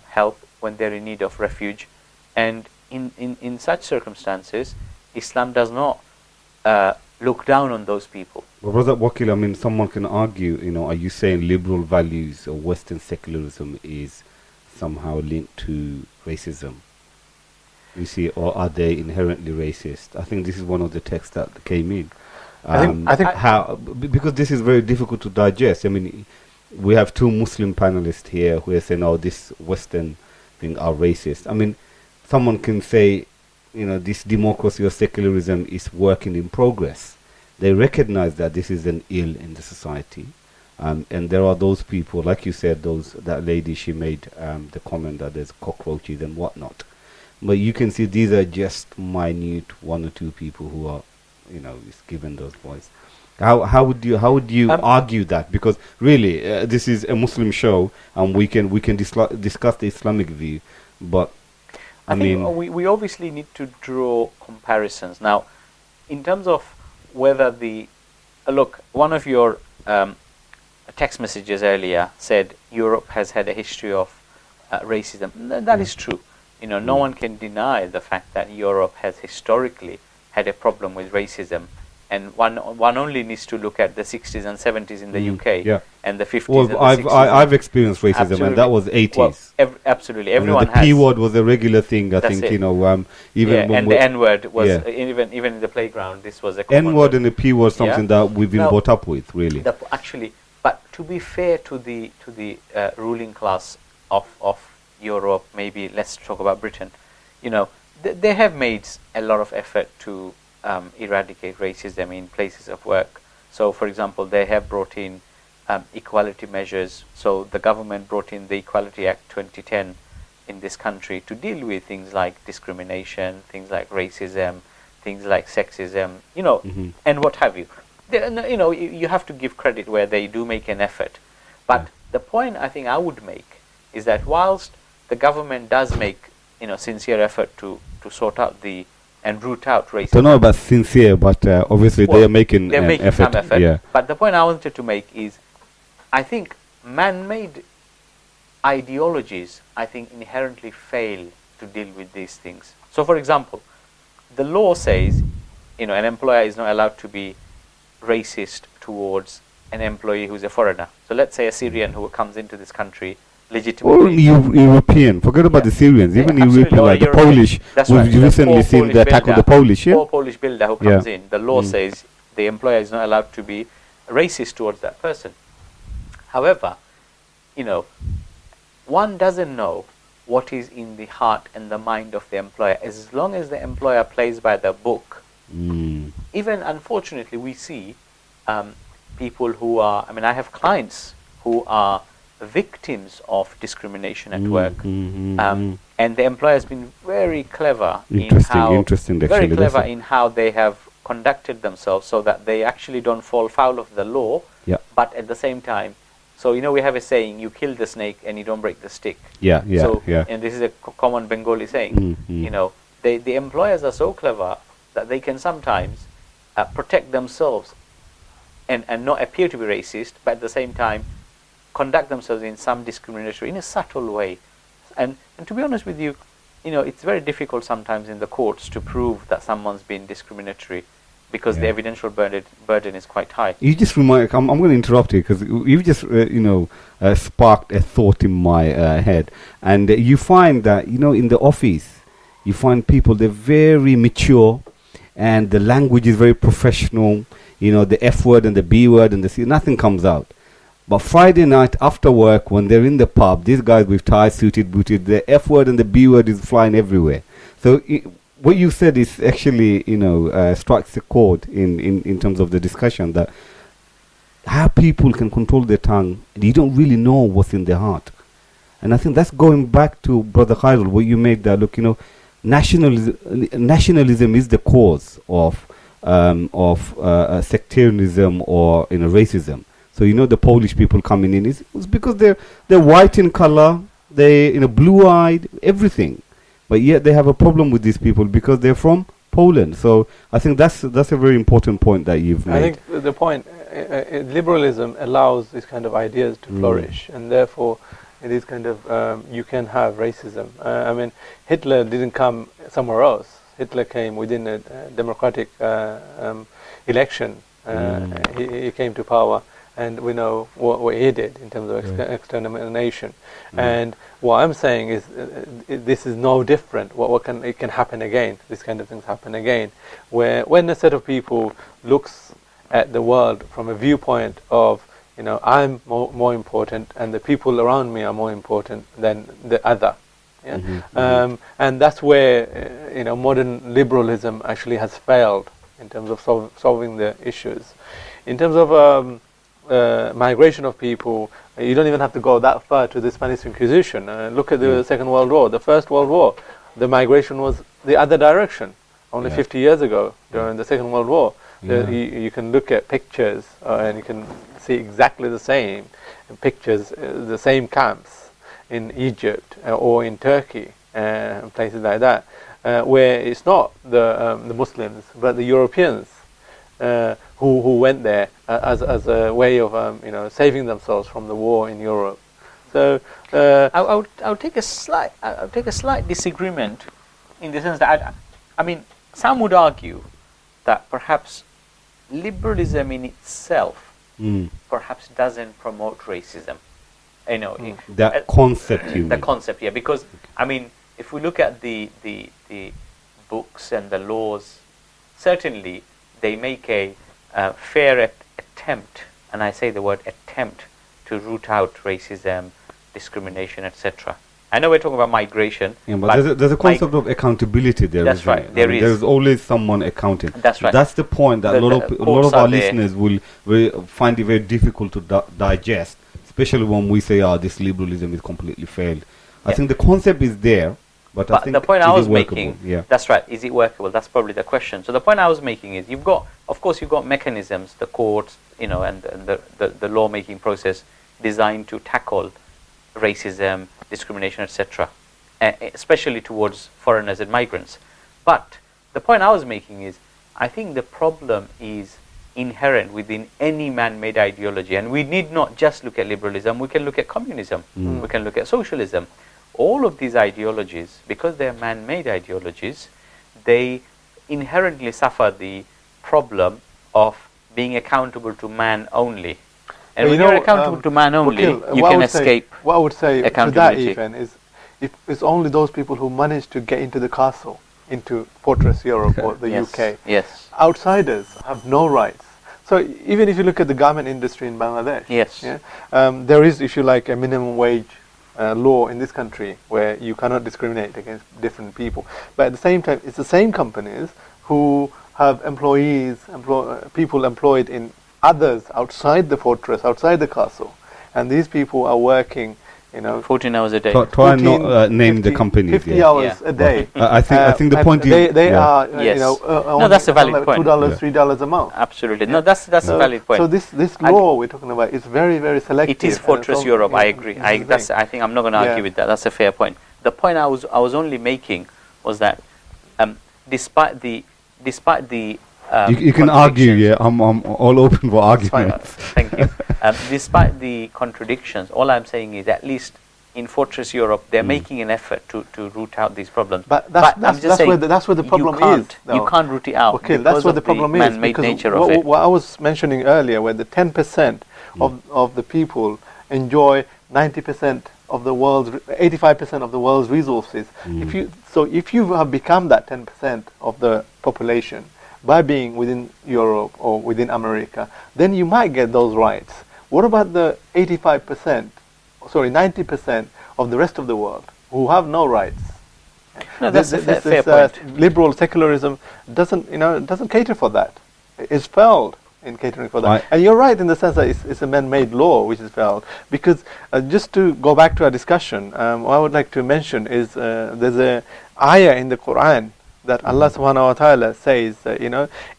help, when they're in need of refuge. And in such circumstances, Islam does not look down on those people. Well, Brother Wakil, someone can argue, are you saying liberal values or Western secularism is somehow linked to racism? You see, or are they inherently racist? I think this is one of the texts that came in. I think because this is very difficult to digest. We have two Muslim panelists here who are saying, "Oh, this Western thing are racist." Someone can say, this democracy or secularism is working in progress. They recognize that this is an ill in the society, and there are those people, like you said, that lady, she made the comment that there's cockroaches and whatnot. But you can see these are just minute one or two people who are, is given those voice. How would you argue that? Because really, this is a Muslim show, and we can discuss the Islamic view, but I think we obviously need to draw comparisons. Now, in terms of whether look, one of your text messages earlier said Europe has had a history of racism. That is true. No one can deny the fact that Europe has historically had a problem with racism. And one only needs to look at the 60s and 70s in the UK and the 50s and the 60s. I've experienced racism, absolutely. And that was 80s. Well, absolutely, everyone has. The P word was a regular thing, I think, even when the N word was, even in the playground, this was a common N word and the P word, something that we've been brought up with, really. But to be fair to the ruling class of Europe, maybe let's talk about Britain, they have made a lot of effort to eradicate racism in places of work. So, for example, they have brought in equality measures. So the government brought in the Equality Act 2010 in this country to deal with things like discrimination, things like racism, things like sexism, and what have you. You have to give credit where they do make an effort. But the point I think I would make is that whilst the government does make sincere effort to sort out and root out racism. Don't know about sincere, but obviously they are making effort. Some effort. Yeah. But the point I wanted to make is, I think man-made ideologies, I think, inherently fail to deal with these things. So, for example, the law says, an employer is not allowed to be racist towards an employee who's a foreigner. So, let's say a Syrian who comes into this country legitimately. Or European. Forget about the Syrians. Even European, like the Polish. That's We've right. recently seen the attack on the Polish. Poor Polish builder who comes in. The law says the employer is not allowed to be racist towards that person. However, one doesn't know what is in the heart and the mind of the employer. As long as the employer plays by the book, even unfortunately we see people who are, I have clients who are victims of discrimination at work, and the employer has been very clever in how they have conducted themselves so that they actually don't fall foul of the law, but at the same time, so we have a saying, you kill the snake and you don't break the stick. And this is a common Bengali saying. The employers are so clever that they can sometimes protect themselves and not appear to be racist, but at the same time conduct themselves in some discriminatory, in a subtle way. And to be honest with you, it's very difficult sometimes in the courts to prove that someone's been discriminatory, because the evidential burden is quite high. You just remind, I'm going to interrupt you, because you've just, sparked a thought in my head. And you find that, in the office, you find people, they're very mature, and the language is very professional, the F word and the B word and the C, nothing comes out. But Friday night after work, when they're in the pub, these guys with ties, suited, booted, the F word and the B word is flying everywhere. So what you said is actually, strikes a chord in terms of the discussion, that how people can control their tongue, and you don't really know what's in their heart. And I think that's going back to Brother Khairul, where you made that, look, nationalism is the cause of sectarianism or racism. So the Polish people coming in, it's because they're white in color, they blue-eyed, everything, but yet they have a problem with these people because they're from Poland. So I think that's a very important point that you've made. I think the point, liberalism allows these kind of ideas to flourish, and therefore it is kind of you can have racism. Hitler didn't come somewhere else. Hitler came within a democratic election. He came to power. And we know what he did in terms of extermination. And what I'm saying is this is no different. It can happen again. These kind of things happen again. When a set of people looks at the world from a viewpoint of, I'm more important and the people around me are more important than the other. And that's where modern liberalism actually has failed in terms of solving the issues. In terms of migration of people, you don't even have to go that far to the Spanish Inquisition. Look at the Second World War. The First World War, the migration was the other direction. Only 50 years ago, during the Second World War, you can look at pictures and you can see exactly the same pictures, the same camps in Egypt or in Turkey, places like that, where it's not the Muslims but the Europeans who went there as a way of saving themselves from the war in Europe. So I would take a slight disagreement in the sense that some would argue that perhaps liberalism in itself perhaps doesn't promote racism. That concept, the concept, because if we look at the books and the laws, certainly they make a fair attempt, and I say the word attempt, to root out racism, discrimination, etc. I know we're talking about migration. But there's a concept of accountability there. That's right. There's always someone accounting. That's right. That's the point that a lot of our listeners will find it very difficult to digest, especially when we say, this liberalism is completely failed. I think the concept is there, But I But think the point it I is was workable, making, yeah. that's right, is it workable? That's probably the question. So the point I was making is, of course, you've got mechanisms, the courts, and the law-making process designed to tackle racism, discrimination, etc., especially towards foreigners and migrants. But the point I was making is, I think the problem is inherent within any man-made ideology, and we need not just look at liberalism. We can look at communism. We can look at socialism. All of these ideologies, because they are man-made ideologies, they inherently suffer the problem of being accountable to man only. And when you're accountable to man only, you can escape what I would say to that accountability. even is, if it's only those people who manage to get into the castle, into Fortress Europe or the Yes, UK. yes. Outsiders have no rights. So even if you look at the garment industry in Bangladesh, Yes. there is, if you like, a minimum wage law in this country where you cannot discriminate against different people. But at the same time, it's the same companies who have people employed in others outside the fortress, outside the castle, and these people are working, 14 hours a day. Try and not name the companies. 50 hours a day. I think the and point they is are, Yes. no, that's a valid point. $2, $3 a month. Absolutely. No, that's a valid point. So this law we're talking about is very, very selective. It is and Fortress it's Europe. all- I agree. I think I'm not going to argue with that. That's a fair point. The point I was only making was that despite the you can argue. Yeah, I'm all open for fine. arguments. Thank you. Despite the contradictions, all I'm saying is, at least in Fortress Europe, they're making an effort to root out these problems. But I'm just that's saying, where the problem is. though. You can't root it out. Okay, because that's what of the problem is. man-made Because nature of it. what I was mentioning earlier, where the 10% of the people enjoy 90% of the world's, 85% of the world's resources. If you have become that 10% of the population by being within Europe or within America, then you might get those rights. What about the 90% of the rest of the world who have no rights? No, that's a fair point. Liberal secularism doesn't cater for that. It's failed in catering for that. Right. And you're right in the sense that it's a man-made law which is failed. Because just to go back to our discussion, what I would like to mention is there's a ayah in the Quran that Allah subhanahu wa ta'ala says that,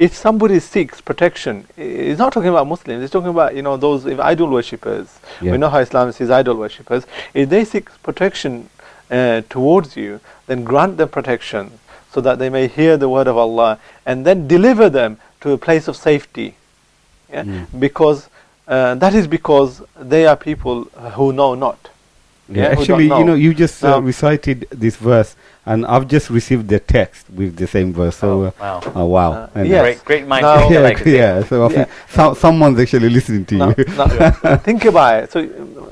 if somebody seeks protection, he's not talking about Muslims, he's talking about, those idol worshippers. Yeah. We know how Islam sees idol worshippers. If they seek protection towards you, then grant them protection so that they may hear the word of Allah and then deliver them to a place of safety. Because that is because they are people who know not. Yeah, who actually, don't know. you just Now- recited this verse, and I've just received the text with the same verse. So, Wow. wow. And yes. Great minds. Now- yeah, like yeah. So I think someone's actually listening to you. Now, think about it. So,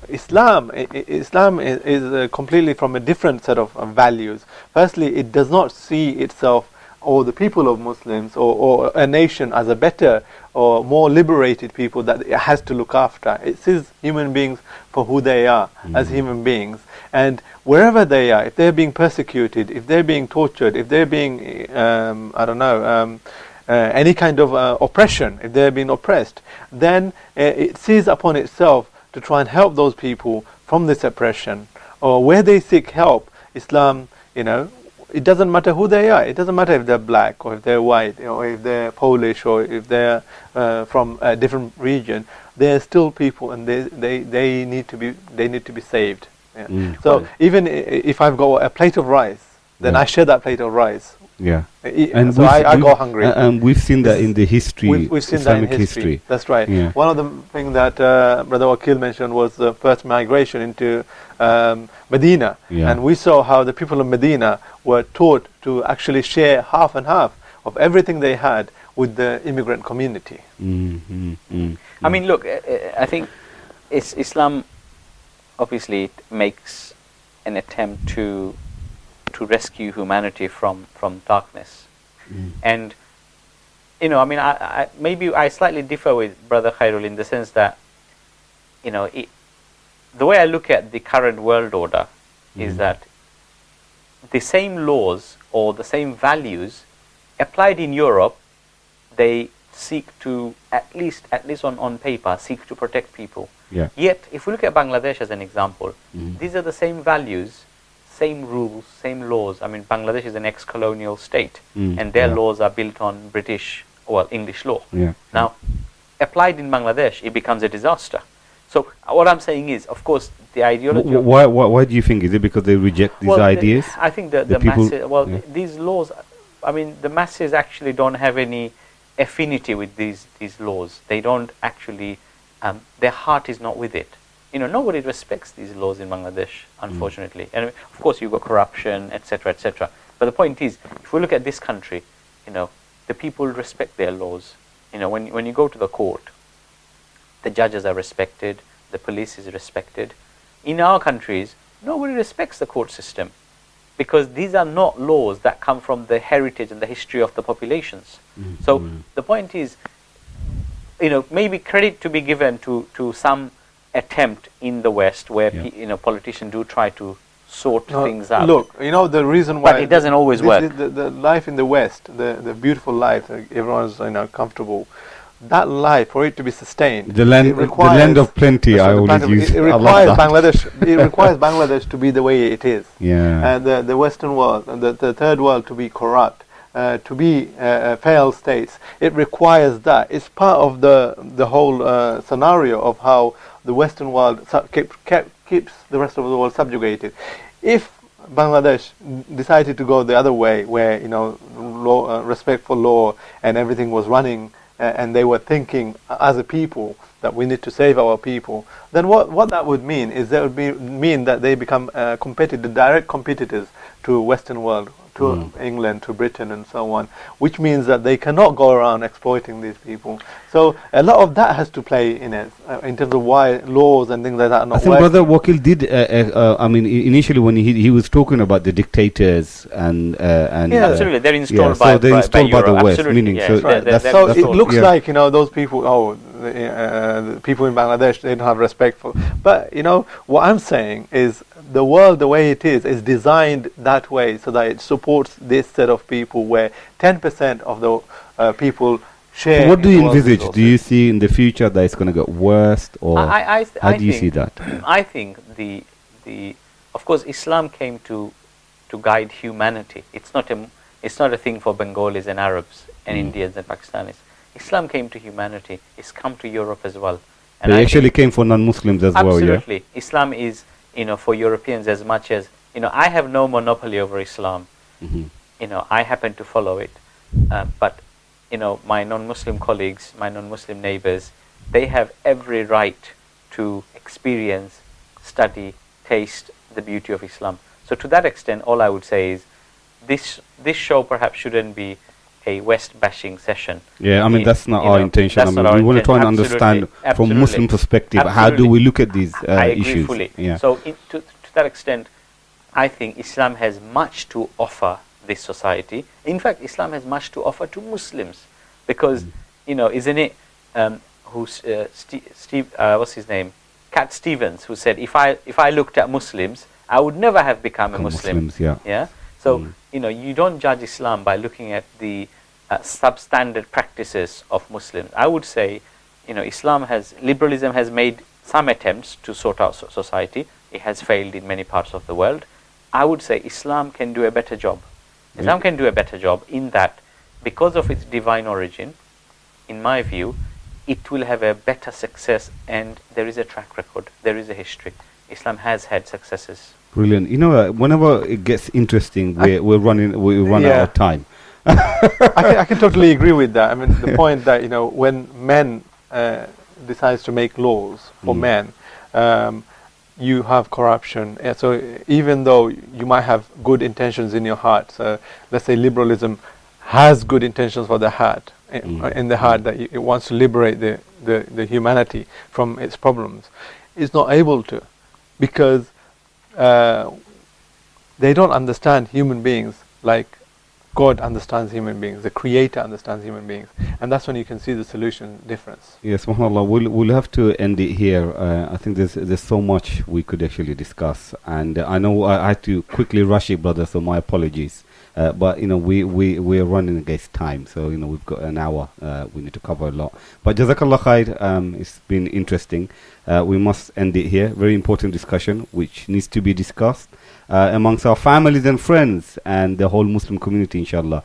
Islam is completely from a different set of values. Firstly, it does not see itself or the people of Muslims or a nation as a better or more liberated people that it has to look after. It sees human beings for who they are as human beings. And wherever they are, if they're being persecuted, if they're being tortured, if they're being, any kind of oppression, if they're being oppressed, then it sees upon itself to try and help those people from this oppression. Or where they seek help, Islam, it doesn't matter who they are. It doesn't matter if they're black or if they're white or if they're Polish or if they're from a different region. They're still people, and they need to be saved. Yeah. So even if I've got a plate of rice, then I share that plate of rice. Yeah. And so I go hungry. And we've seen that in the history, We've seen Islamic that in history. That's right. Yeah. One of the things that Brother Wakil mentioned was the first migration into Medina. Yeah. And we saw how the people of Medina were taught to actually share half and half of everything they had with the immigrant community. I mean, look, I think Islam obviously makes an attempt to rescue humanity from darkness. And, I mean, maybe I slightly differ with Brother Khairul in the sense that, the way I look at the current world order is that the same laws or the same values applied in Europe, they seek to, at least on paper, seek to protect people. Yeah. Yet, if we look at Bangladesh as an example, these are the same values same rules, same laws. I mean, Bangladesh is an ex-colonial state, Mm, and their yeah. laws are built on English law. Yeah. Now, applied in Bangladesh, it becomes a disaster. So what I'm saying is, of course, the ideology. Why do you think? Is it because they reject these ideas? I think the people- masses. yeah. These laws. I mean, the masses actually don't have any affinity with these laws. They don't actually. Their heart is not with it. Nobody respects these laws in Bangladesh, unfortunately. And of course, you've got corruption, etc., etc. But the point is, if we look at this country, the people respect their laws. When you go to the court, the judges are respected, the police is respected. In our countries, nobody respects the court system because these are not laws that come from the heritage and the history of the populations. So the point is, maybe credit to be given to some attempt in the West where politicians do try to sort things out. Look, the reason why... But it doesn't always work. The life in the West, the beautiful life, everyone's comfortable, that life, for it to be sustained... The land of plenty, I always use. It requires Bangladesh to be the way it is. Yeah. And the Western world, and the third world to be corrupt, to be failed states. It requires that. It's part of the whole scenario of how the Western world keeps the rest of the world subjugated. If Bangladesh decided to go the other way, where respect for law and everything was running, and they were thinking as a people that we need to save our people, then what that would mean is mean that they become direct competitors to Western world, to England, to Britain, and so on, which means that they cannot go around exploiting these people. So a lot of that has to play in it, in terms of why laws and things like that are not I think working. Brother Wakil did. Initially when he was talking about the dictators and absolutely, they're installed so they're installed by Europe. the West, Absolutely, meaning yes. so Right. that's So that's it all. looks Yeah. like those people. The people in Bangladesh, they don't have respect for. But what I'm saying is the world, the way it is designed that way so that it supports this set of people, where 10% of the people share. So what do in you the world's envisage? resources. Do you see in the future that it's going to get worse, or how do you see that? I think of course, Islam came to guide humanity. It's not a thing for Bengalis and Arabs and Indians and Pakistanis. Islam came to humanity. It's come to Europe as well. And They I actually think came for non-Muslims as well, yeah? absolutely. Islam is, for Europeans as much as, I have no monopoly over Islam. I happen to follow it. But, my non-Muslim colleagues, my non-Muslim neighbors, they have every right to experience, study, taste the beauty of Islam. So to that extent, all I would say is this show perhaps shouldn't be a West bashing session. Yeah, I mean, that's not our intention. I that's mean, not our we want to try and intention. understand from Absolutely. Muslim perspective, how do we look at these I agree issues? fully. Yeah. So to that extent, I think Islam has much to offer this society. In fact, Islam has much to offer to Muslims, because isn't it what's his name, Cat Stevens, who said, if I looked at Muslims, I would never have become a Muslim. Muslims, yeah. Yeah. So you don't judge Islam by looking at the substandard practices of Muslims. I would say, liberalism has made some attempts to sort out society. It has failed in many parts of the world. I would say Islam can do a better job. Islam can do a better job in that, because of its divine origin, in my view, it will have a better success, and there is a track record, there is a history. Islam has had successes. Brilliant. Whenever it gets interesting, we run out of time. I can totally agree with that. I mean, the point that when men decides to make laws for men, you have corruption. So even though you might have good intentions in your heart, so let's say liberalism has good intentions for the heart, in the heart, that it wants to liberate the humanity from its problems, it's not able to, because they don't understand human beings like God understands human beings, the Creator understands human beings, and that's when you can see the solution difference. Yes, subhanAllah, we'll have to end it here. I think there's so much we could actually discuss, and I know I had to quickly rush it, brother, so my apologies. But we're running against time, so we've got an hour. We need to cover a lot. But Jazakallah khair. It's been interesting. We must end it here. Very important discussion which needs to be discussed amongst our families and friends and the whole Muslim community, inshallah.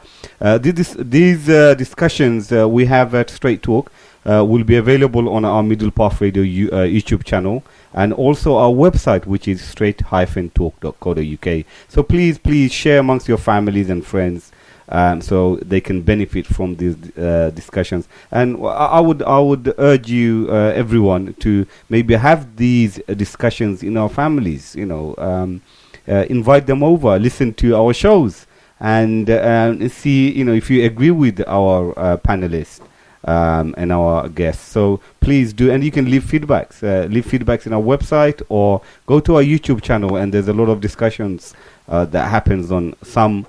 These discussions we have at Staight Talk will be available on our Middle Path Radio YouTube channel, and also our website, which is staight-talk.co.uk. So please share amongst your families and friends, so they can benefit from these discussions. And I would urge you, everyone, to maybe have these discussions in our families. Invite them over, listen to our shows, and see if you agree with our panelists and our guests. So please do, and you can leave feedbacks. Leave feedbacks in our website or go to our YouTube channel, and there's a lot of discussions that happens on some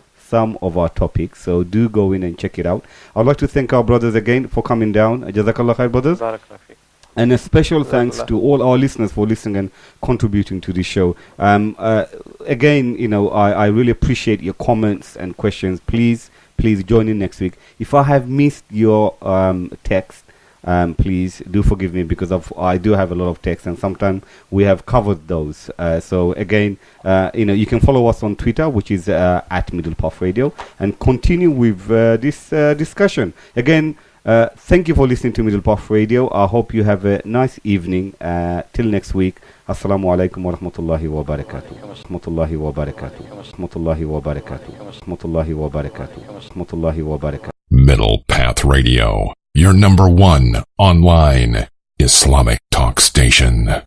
of our topics. So do go in and check it out. I'd like to thank our brothers again for coming down. Jazakallah khair, brothers. And a special thanks to all our listeners for listening and contributing to this show. Again, I really appreciate your comments and questions. Please join in next week. If I have missed your text, please do forgive me, because I do have a lot of text, and sometimes we have covered those. So again, you can follow us on Twitter, which is at Middle Path Radio, and continue with this discussion. Again, thank you for listening to Middle Path Radio. I hope you have a nice evening. Till next week. Assalamu alaikum wa rahmatullahi wa barakatuh. Rahmatullahi wa barakatuh. Rahmatullahi wa barakatuh. Rahmatullahi wa barakatuh. Rahmatullahi wa barakatuh. Middle Path Radio, your number one online Islamic talk station.